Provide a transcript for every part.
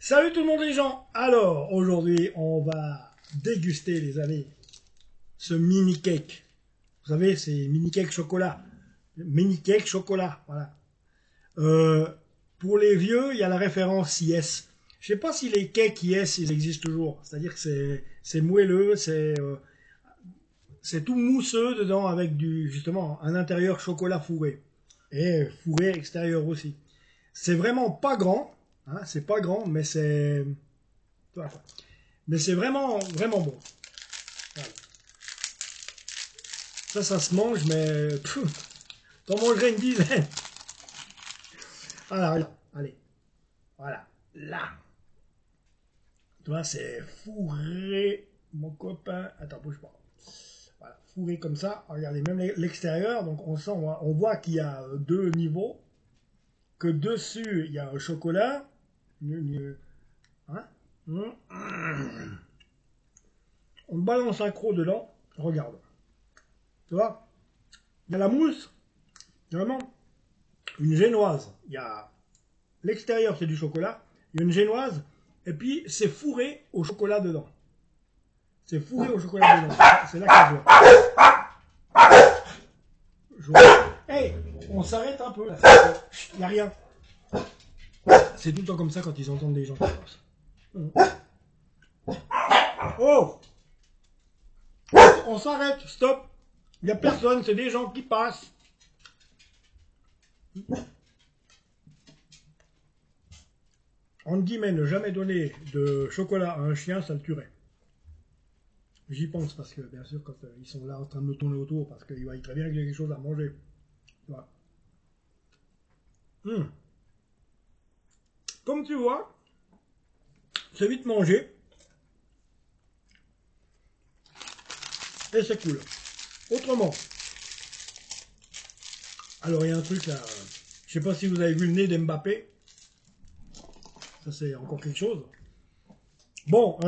Salut tout le monde les gens. Alors aujourd'hui on va déguster les amis ce mini cake. Vous savez c'est mini cake chocolat. Mini cake chocolat, voilà. Euh, pour les vieux il y a la référence Yes. Je sais pas si les cakes Yes ils existent toujours. C'est-à-dire que c'est moelleux, c'est tout mousseux dedans avec du justement un intérieur chocolat fourré et fourré extérieur aussi. C'est vraiment pas grand, hein, c'est pas grand, mais c'est voilà. Mais c'est vraiment, vraiment bon. Voilà. Ça se mange, mais t'en mangerais une dizaine. Voilà, allez, voilà, là. Tu vois, c'est fourré, mon copain. Attends, bouge pas. Voilà, fourré comme ça. Regardez, même l'extérieur, donc on sent, on voit qu'il y a deux niveaux, que dessus il y a un chocolat. Hein? On balance un croc dedans. Regarde. Tu vois? Il y a la mousse, vraiment, une génoise. Il y a l'extérieur, c'est du chocolat. Il y a une génoise, et puis c'est fourré au chocolat dedans. C'est fourré au chocolat dedans. C'est là que je vois. Hey, on s'arrête un peu là. Il n'y a rien. C'est tout le temps comme ça quand ils entendent des gens qui passent. Oh! On s'arrête, stop. Il n'y a personne, c'est des gens qui passent. En guillemets, ne jamais donner de chocolat à un chien, ça le tuerait. J'y pense parce que, bien sûr, quand ils sont là en train de me tourner autour, parce qu'ils voient très bien qu'il y a quelque chose à manger. Voilà. Comme tu vois, c'est vite mangé. Et c'est cool. Autrement. Alors, il y a un truc là. Je sais pas si vous avez vu le nez d'Mbappé. Ça, c'est encore quelque chose. Bon,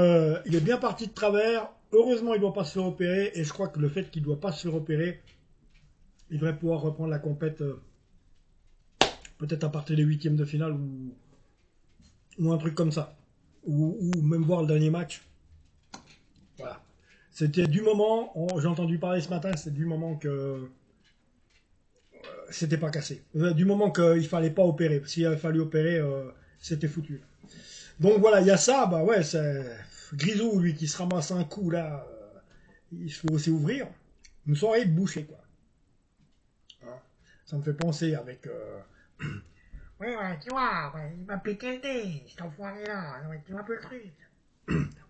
il est bien parti de travers. Heureusement, il ne doit pas se faire opérer. Et je crois que le fait qu'il ne doit pas se faire opérer, il devrait pouvoir reprendre la compète peut-être à partir des huitièmes de finale ou un truc comme ça. Ou même voir le dernier match. Voilà. C'était du moment, j'ai entendu parler ce matin, c'est du moment que c'était pas cassé. Du moment qu'il fallait pas opérer. S'il avait fallu opérer, c'était foutu. Donc voilà, il y a ça, bah ouais, c'est Grisou, lui, qui se ramasse un coup là, il faut aussi ouvrir. Une soirée de boucher, quoi. Hein. Ça me fait penser avec. Oui, ouais, tu vois, ouais, il m'a pété le nez, cet enfoiré-là, ouais, tu vois un peu le truc.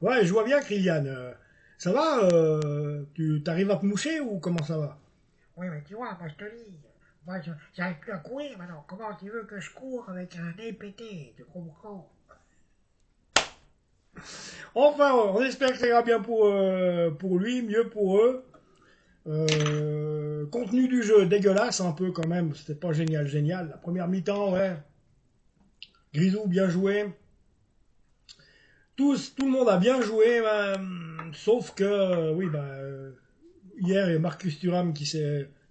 Ouais, je vois bien, Kylian. Ça va tu t'arrives à te moucher ou comment ça va? Oui, mais tu vois, moi je te dis, moi j'arrive plus à courir maintenant. Comment tu veux que je cours avec un nez pété, tu comprends? Enfin, on espère que ça ira bien pour lui, mieux pour eux. Contenu du jeu dégueulasse un peu quand même, c'était pas génial, génial. La première mi-temps, ouais. Grisou bien joué. Tout le monde a bien joué, sauf que, oui, hier, il y a Marcus Thuram qui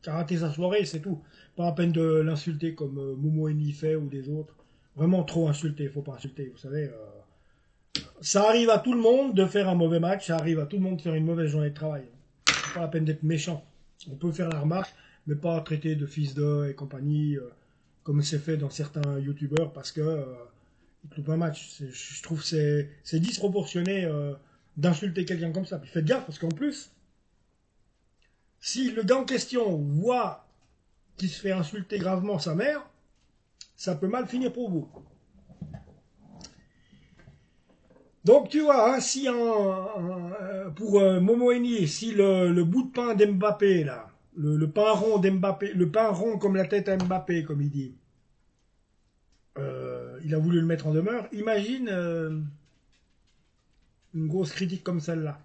a raté sa soirée, c'est tout. Pas la peine de l'insulter comme Momo Eni fait ou des autres. Vraiment trop insulté, faut pas insulter, vous savez. Ça arrive à tout le monde de faire un mauvais match, ça arrive à tout le monde de faire une mauvaise journée de travail. C'est pas la peine d'être méchant. On peut faire la remarque, mais pas traiter de fils de et compagnie, comme c'est fait dans certains youtubeurs, parce que ils loupent un match. Je trouve que c'est disproportionné d'insulter quelqu'un comme ça. Puis faites gaffe, parce qu'en plus, si le gars en question voit qu'il se fait insulter gravement sa mère, ça peut mal finir pour vous. Donc tu vois, hein, si pour Momo Eni, si le bout de pain d'Mbappé, là, le pain rond d'Mbappé, le pain rond comme la tête à Mbappé, comme il dit, il a voulu le mettre en demeure, imagine une grosse critique comme celle-là.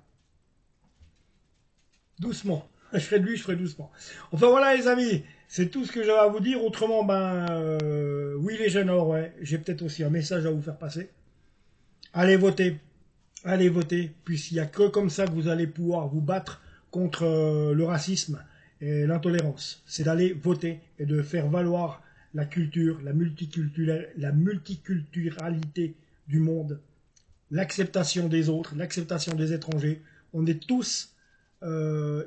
Doucement. Je ferai de lui, je ferai doucement. Enfin voilà les amis, c'est tout ce que j'avais à vous dire. Autrement, oui les jeunes, alors ouais, j'ai peut-être aussi un message à vous faire passer. Allez voter. Allez voter, puisqu'il n'y a que comme ça que vous allez pouvoir vous battre contre le racisme et l'intolérance. C'est d'aller voter et de faire valoir la culture, la multiculturalité du monde, l'acceptation des autres, l'acceptation des étrangers. On est tous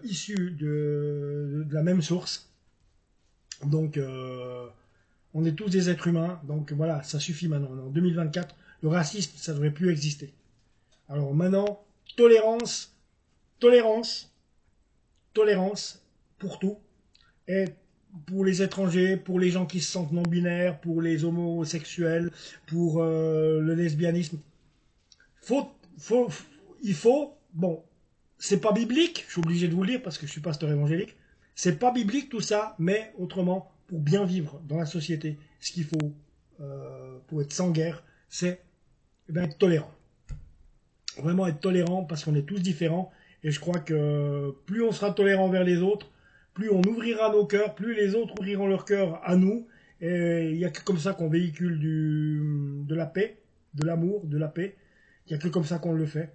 issus de la même source. Donc, on est tous des êtres humains. Donc voilà, ça suffit maintenant. En 2024, le racisme, ça ne devrait plus exister. Alors maintenant, tolérance, tolérance, tolérance pour tout. Et pour les étrangers, pour les gens qui se sentent non-binaires, pour les homosexuels, pour le lesbianisme. Il faut, bon, c'est pas biblique, je suis obligé de vous le dire parce que je suis pasteur évangélique, c'est pas biblique tout ça, mais autrement, pour bien vivre dans la société, ce qu'il faut pour être sans guerre, c'est être tolérant. Vraiment être tolérant parce qu'on est tous différents et je crois que plus on sera tolérant vers les autres, plus on ouvrira nos cœurs, plus les autres ouvriront leur cœur à nous. Et il n'y a que comme ça qu'on véhicule de la paix, de l'amour, de la paix. Il n'y a que comme ça qu'on le fait.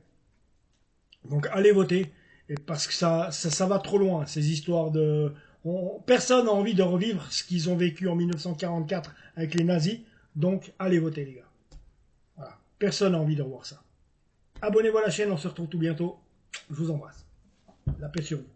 Donc allez voter, et parce que ça va trop loin, ces histoires de... personne n'a envie de revivre ce qu'ils ont vécu en 1944 avec les nazis, donc allez voter les gars. Voilà. Personne n'a envie de revoir ça. Abonnez-vous à la chaîne, on se retrouve tout bientôt. Je vous embrasse. La paix sur vous.